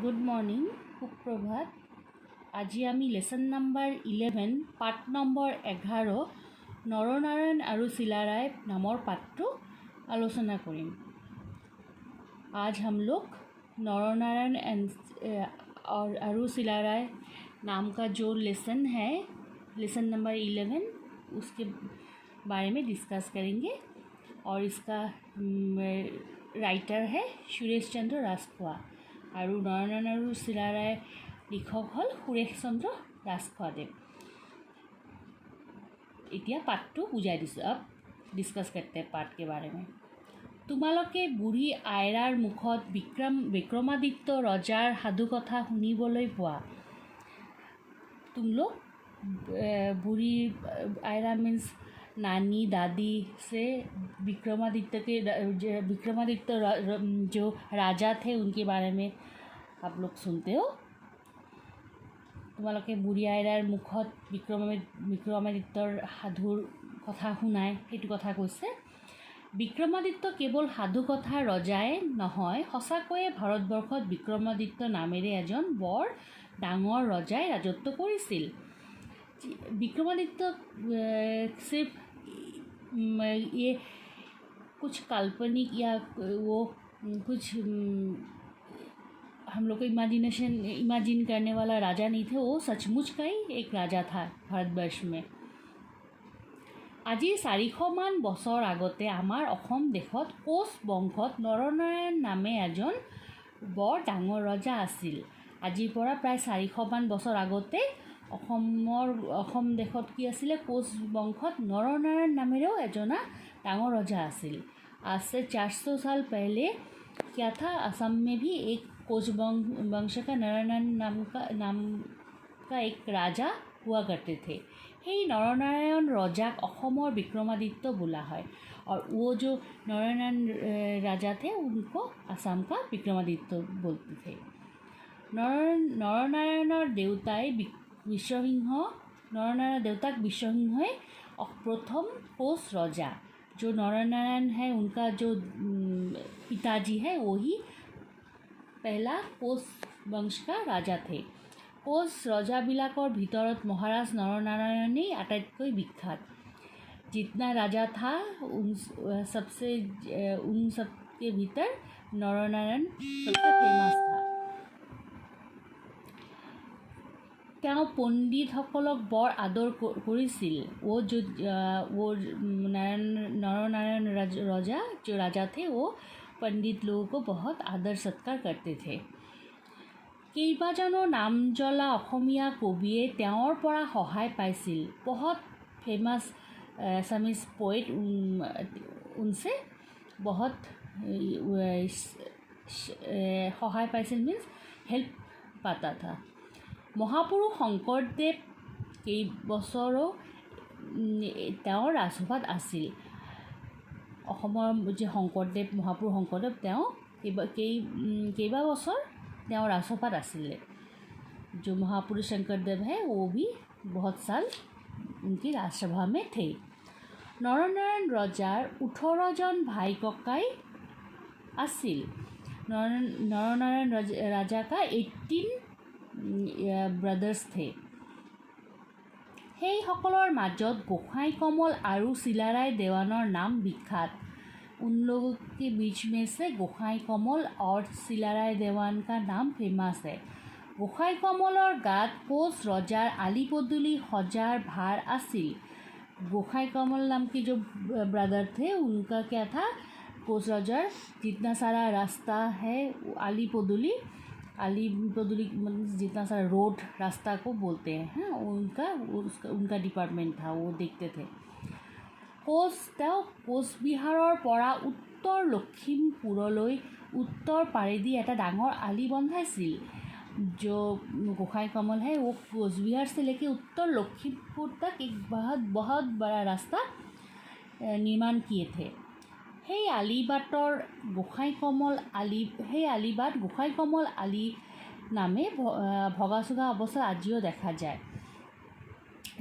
Good morning, সুপ্ৰভাত। আজি আমি lesson number 11 পাঠ নম্বৰ 11 নৰনাৰায়ণ আৰু চিলাৰায় नाমৰ पाठটো आलोचना करें। आज हम लोग नरनारायण और सिलाराय नाम का जो लेसन है, लेसन नंबर 11, उसके बारे में डिस्कस करेंगे। और इसका राइटर है सुरेश चंद्र राजखोवा और नरनारायण और सिलाराय लिखक हल सुरेश चंद्र राजखोवादेव। इतना पाठ बुझाई दिसो, अब डिस्कस करते हैं पाठ के बारे में। তোমালোকে বুঢ়ী আইৰাৰ মুখত বিক্ৰমাদিত্য ৰজাৰ সাধুকথা শুনিবলৈ পোৱা। तुम लोग बुढ़ी आयरा मीन्स नानी दादी से विक्रमादित्य जो राजा थे उनके बारे में आप लोग सुनते हो। তোমালোকে বুঢ়ী আইৰাৰ মুখত বিক্ৰমাদিত্যৰ সাধুৰ কথা শুনায়, সেইটো কথা কৈছে। বিক্ৰমাদিত্য কেৱল সাধুকথাৰ ৰজাই নহয়, সঁচাকৈয়ে ভাৰতবৰ্ষত বিক্ৰমাদিত্য নামেৰে এজন বৰ ডাঙৰ ৰজাই ৰাজত্ব কৰিছিল। विक्रमादित्य सिर्फ ये कुछ काल्पनिक या वो कुछ हम लोग को इमेजिन करने वाला राजा नहीं थे, वो सचमुच का ही एक राजा था भारतवर्ष में। আজি 400মান বছৰ আগতে আমাৰ অসম দেশত কোচ বংশত নৰনাৰায়ণ নামে এজন বৰ ডাঙৰ ৰজা আছিল। আজিৰ পৰা প্ৰায় 400মান বছৰ আগতে অসম দেশত কি আছিলে, কোচ বংশত নৰনাৰায়ণ नामेरेও एजना डांगर रजा आसिल। आज से 400 साल पहले क्या था, असम में भी एक कोच वंश का नरनारायण नाम का एक राजा हुआ करते थे। हे नरनारायण रजाक अहोमर विक्रमादित्य बोला है और वो जो नरनारायण राजा थे उनको असम का विक्रमादित्य बोलते थे। नरनारायणर देवताई नरनारायण देवताक विश्वसिंह प्रथम कोच रजा। जो नरनारायण है उनका जो पिताजी है वही पहला कोच वंश का राजा थे। कोच रजाबिलाकर भितरत महाराज नरनारायणेই आटाइतকৈ विख्यात। जितना राजा था उन सबके भीतर नरनारायण सबसे फेमस था। তেওঁ পণ্ডিতসকলক বৰ আদৰ কৰিছিল। वो नरनारायण राजा जो राजा थे वो पंडित लोगों को बहुत आदर सत्कार करते थे। केइबाजনৰ नाम জ্বলা অসমীয়া কবিয়ে তেওঁৰ পৰা সহায় পাইছিল। बहुत फेमस असमीज पोएट उनसे बहुत सहाय पाइছিল, मीन्स हेल्प पाता था। महापुरुष शंकरदेव केइबছৰো তেওঁৰ ৰাজসভাত আছিল। অসমৰ যে শংকৰদেৱ महापुरुष शंकरदेव তেওঁ केइबा বছৰ তেওঁ राजसभात आसिले। जो महापुरुष शंकरदेव है वो भी बहुत साल उनकी राजसभा में थे। नरनारायण रजार 18 जन भाई ककाई आसिल। नरनारायण राजा का 18 ब्रदर्स थे। সেই সকলৰ মাজত গোসাই কমল আৰু চিলাৰায় দেৱানৰ नाम विख्यात। उन लोगों के बीच में से गोसाई कमल और सिलाराय देवान का नाम फेमस है। गोसाई कमलर गात कोच रजार आली पदुली हजार भार आसिल। गोसाई कमल नाम के जो ब्रदर थे उनका क्या था, कोच रजार जितना सारा रास्ता है आली पदुली जितना सारा रोड रास्ता को बोलते हैं, उनका डिपार्टमेंट था, वो देखते थे। কোচবিহাৰৰ পৰা উত্তৰ লখিমপুৰলৈ उत्तर पारेदी एटा डांगर आली बंधाइছিল। जो गोसाई कमल है वो कोचबिहार से लेके उत्तर लखीमपुर तक एक बहुत बड़ा रास्ता निर्माण किए थे। সেই আলিবাটৰ গোসাই কমল আলি नामे भगासुगा अवस्था आजिও देखा जाए।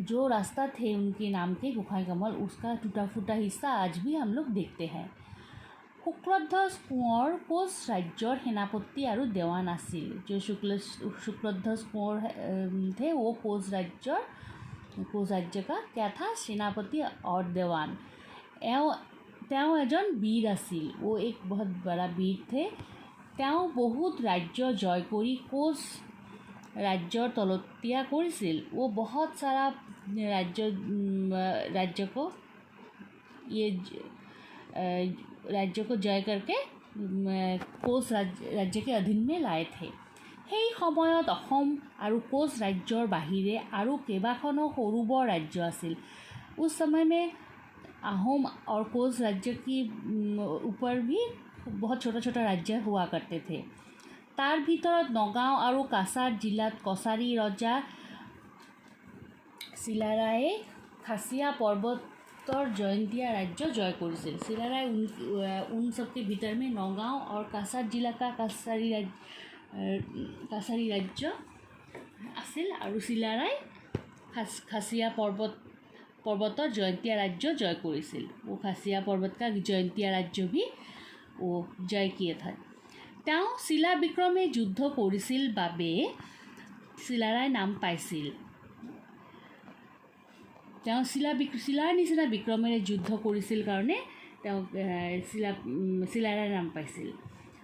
जो रास्ता थे उनके नाम के गोसाई कमल, उसका टूटा फूटा हिस्सा आज भी हम लोग देखते हैं। শুক্লধ্বজ কোঁৱৰ কোচ राज्यर सेनापति और देवान आसिल। जो शुक्लध्वज कोँवर थे वो कोच राज्य का क्या था, सेनापति और देवान। एजन वीर आसिल, वो एक बहुत बड़ा वीर थे। बहुत राज्य जय करी कोच राज्यर तलतीया কৰিছিল। वो बहुत सारा राज्य को जय करके कोच राज्य के अधीन में लाए थे। সেই সময়ত অসম আৰু কোচ राज्यर बाहिरे আৰু কেইবাখনো সৰু বৰ राज्य आसिल। उस समय में अहोम और कोच राज्य की ऊपर भी बहुत छोटा छोटा राज्य हुआ करते थे। तार ভিতৰত নগাঁও আৰু কাছাৰ জিলাত কছাৰী ৰজা চিলাৰায়ে খাচিয়া পৰ্বতৰ জয়ন্তীয়া राज्य जय কৰিছিল। চিলাৰায় उन सबके भीतर में नौगांव और कासार जिला का कासारी राज्य आसिल और चिलाराय खासिया पर्वतर जयंतिया राज्य जय কৰিছিল। वो खासिया पर्वत का जयंतिया राज्य भी वो जय किए थे। শিলা বিক্ৰমে যুদ্ধ কৰিছিল বাবে চিলাৰায় নাম পাইছিল। শিলাৰ নিচিনা বিক্ৰমেৰে যুদ্ধ কৰিছিল কাৰণে চিলাৰায় নাম পাইছিল।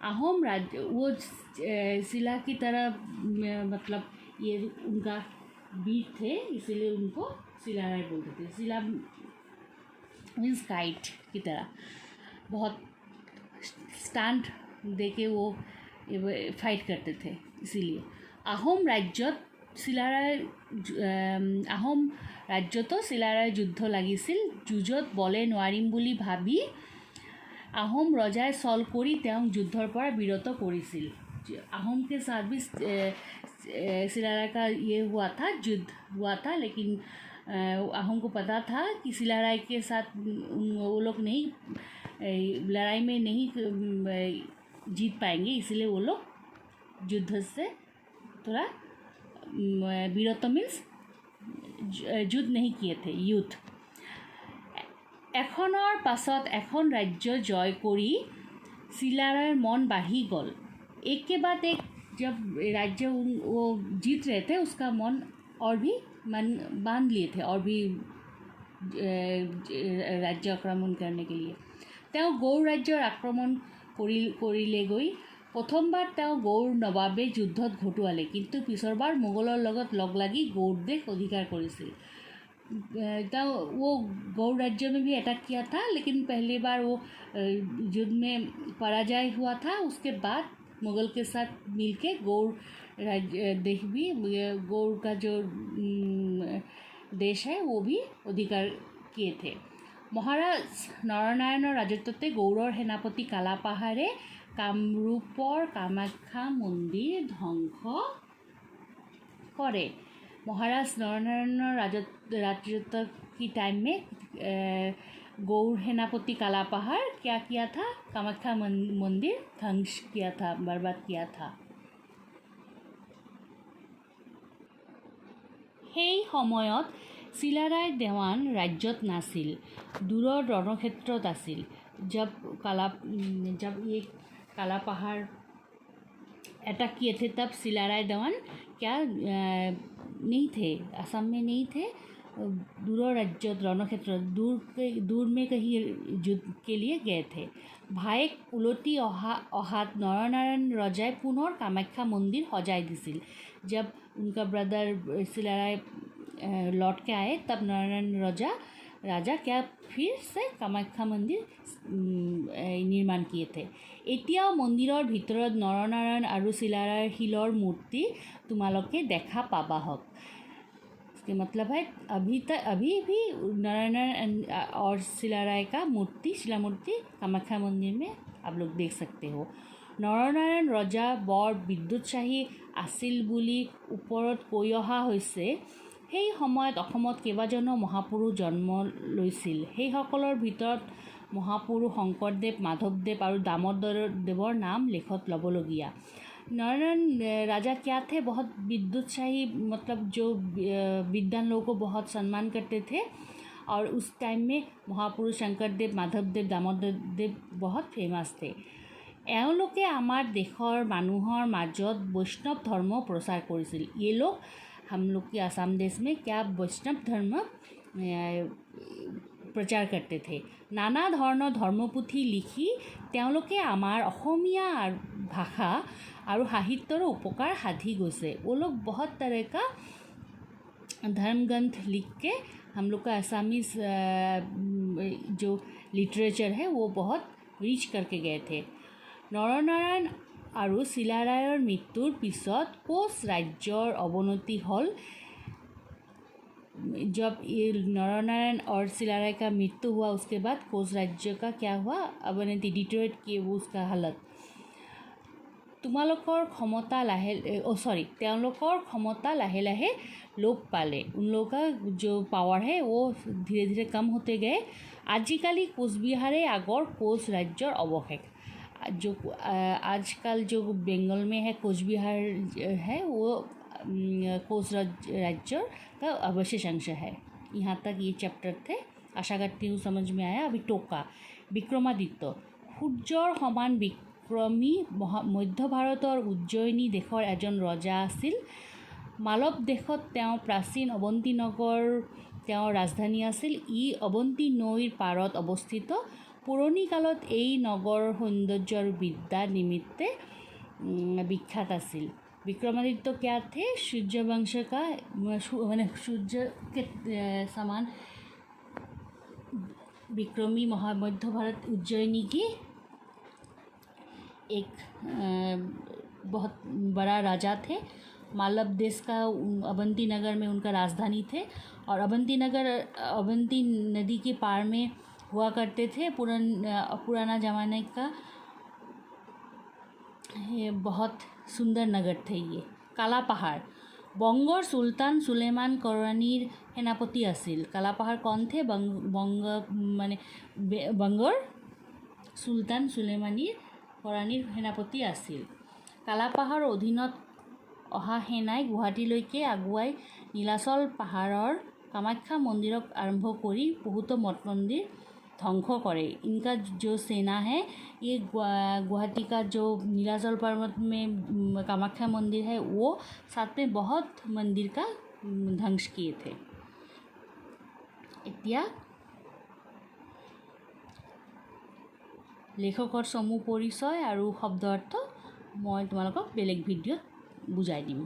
अहोम राज्य वो शिला की तरह मतलब ये उनका वीर थे, इसीलिए उनको चिलाराय बोलते थे। शिला मीन्स काइट की तरह बहुत स्टैंड दे के वो फाइट करते थे, इसीलिए अहोम राज्यतो चिलाराय युद्ध লাগিছিল। যুঁজত বলে নোৱাৰিম বুলি ভাবি अहोम रजाय सल करी युद्धर पर विरत কৰিছিল। अहोम के साथ भी चिलाराय का ये हुआ था, युद्ध हुआ था, लेकिन अहोम को पता था कि चिलाराय के साथ वो लोग नहीं लड़ाई में नहीं जीत पाएंगे, इसलिए वो लोग युद्ध से थोड़ा विरत मीन्स युद्ध नहीं किए थे। युद्ध एखনৰ पाছত এখন राज्य जय करी चिलारायर मन बढ़ी गल। एक के बाद एक जब राज्य वो जीत रहे थे, उसका मन और भी बांध लिए थे और भी राज्य आक्रमण करने के लिए। गौड़ राज्यर आक्रमण কৰিলেগৈ। প্ৰথমবাৰ গৌড় নবাবে যুদ্ধত ঘটুৱালে, কিন্তু পিছৰবাৰ মোগলৰ লগত লগ লাগি গৌড় দেশ অধিকাৰ কৰিছিল। वो गौड़ राज्य में भी अटैक किया था, लेकिन पहली बार वो युद्ध में पराजय हुआ था। उसके बाद मुगल के साथ मिलके गौड़ राज्य देश भी, गौड़ का जो देश है वो भी अधिकार किए थे। महाराज नरनारायणर राजत्वते गौड़र सेनापति कालापाहारे कामरूपर कामाख्या मंदिर ध्वंस करे। महाराज नरनारायण राजत्व की टाइम में गौड़ सेनापति कालापाहार क्या किया था, कामाख्या मंदिर ध्वंस किया था, बर्बाद किया था। সেই সময়ত চিলাৰায় দেৱান राज्यत नासिल, दूर रणक्षेत्रत आसिल। जब ये कालापाहार अटैक किए थे, तब चिलाराय देवान क्या नहीं थे, असम में नहीं थे, दूर राज्य रणक्षेत्र दूर में कहीं युद्ध के लिए गए थे। भाईक उलटी अहात नरनारायण रजाय पुनर कामाख्या मंदिर सजाई दिছিল। जब उनका ब्रदर चिलाराय लौट के आए, तब नरनारायण राजा क्या फिर से कामाख्या मंदिर निर्माण किए थे। एतियाও मंदिरर भितरत नरनारायण और चिलारायर शिলৰ मूर्ति तुम्हालोके देखा पाबा हक। इसके मतलब है अभी भी नारायण और चिलाराय का शिला मूर्ति कामाख्या मंदिर में आप लोग देख सकते हो। नरनारायण रजा बर विद्युतशाही आसिल बुली ऊपरत কৈ অহা হৈছে। সেই সময়ত অসমত কেইবাজনো মহাপুৰুষ জন্ম লৈছিল। সেইসকলৰ ভিতৰত মহাপুৰুষ শংকৰদেৱ, মাধৱদেৱ और दामोदर देवर नाम लेखत लबलगिया। नारायण राजा क्या थे, बहुत विद्युतशाही, मतलब जो विद्वान लोगों को बहुत सम्मान करते थे और उस टाइम में महापुरुष शंकरदेव माधवदेव दामोदरदेव बहुत फेमास थे। एওঁলোকে আমাৰ দেশৰ মানুহৰ মাজত বৈষ্ণৱ ধৰ্ম প্ৰচাৰ কৰিছিল। ये लोग हम लोग के आसाम देश में क्या वैष्णव धर्म प्रचार करते थे। नाना धৰণৰ ধৰ্মপুথি লিখি তেওঁলোকে আমাৰ অসমীয়া भाषा और साहित्यर उपकार साधी गई। वो लोग बहुत तरह का धर्म ग्रंथ लिख के हम लोग का आसामीज जो लिटरेचर है वो बहुत रिच करके गए थे। नरनारायण और शिलारायर मृत्युर पिছত कोच राज्यर अवनति हल। जब ये नरनारायण और शिलाराय का मृत्यु हुआ उसके बाद कोच राज्य का क्या हुआ, अवनति डिटोरेट किए वो उसका हालत। তোমালোকৰ ক্ষমতা ক্ষমতা लाहे लाहे लोप पाले। उन लोगों का जो पावर है वो धीरे धीरे कम होते गए। आजिकाली कोचबिहारे आगर कोच राज्यर अवशेष। जो आजकल जो बंगाल में है कोचबिहार है वो कोच राज्य का अवशेष अंश है। यहाँ तक ये चैप्टर थे। आशा करती हूँ समझ में आया। अभी टोका विक्रमादित्य सूर्यर समान विक्रमी मध्य भारतर उज्जयिनी देशर एजन रजा आसिल। मालव देशत তেওঁ प्राचीन अवंती नगर তেওঁৰ राजधानी आसिल। ই अवंती नईर पारत अवस्थित। पुरनी कालत এই नगर सौंदर्य और विद्या निमित्ते विख्यात आसिल। विक्रमादित्य क्या थे? सूर्यवंश का माने सूर्य के समान विक्रमी मध्य भारत उज्जयिनी की एक बहुत बड़ा राजा थे। मालव देश का अवंती नगर में उनका राजधानी थे और अवंती नगर अवंती नदी के पार में हुआ करते थे। पुराना ज़माने का ये बहुत सुंदर नगर थे। ये काला पहाड़ बंगर सुल्तान सुलेमान करानीर सेनापति आसिल। काला पहाड़ कौन थे? बंग माने बंगर सुल्तान सुलेमानीर करानीर सेनापति आसिल। काला पहाड़ अधीनत अहा सेनाई गुवाहाटीলৈকে आगुवाई नीलाचल पहाड़र कामाख्या मंदिर आरम्भ करी बहुत मठ मंदिर ध्वंस करे। इनका जो सेना है ये गुवाहाटी का जो नीलाचल पर्वत में कामाख्या मंदिर है वो साथ में बहुत मंदिर का ध्वंस किए थे। এতিয়া लेखकर समूह परिचय और शब्द अर्थ मैं तुम्हारा बेलेग भिडिओत बुझाई दिम।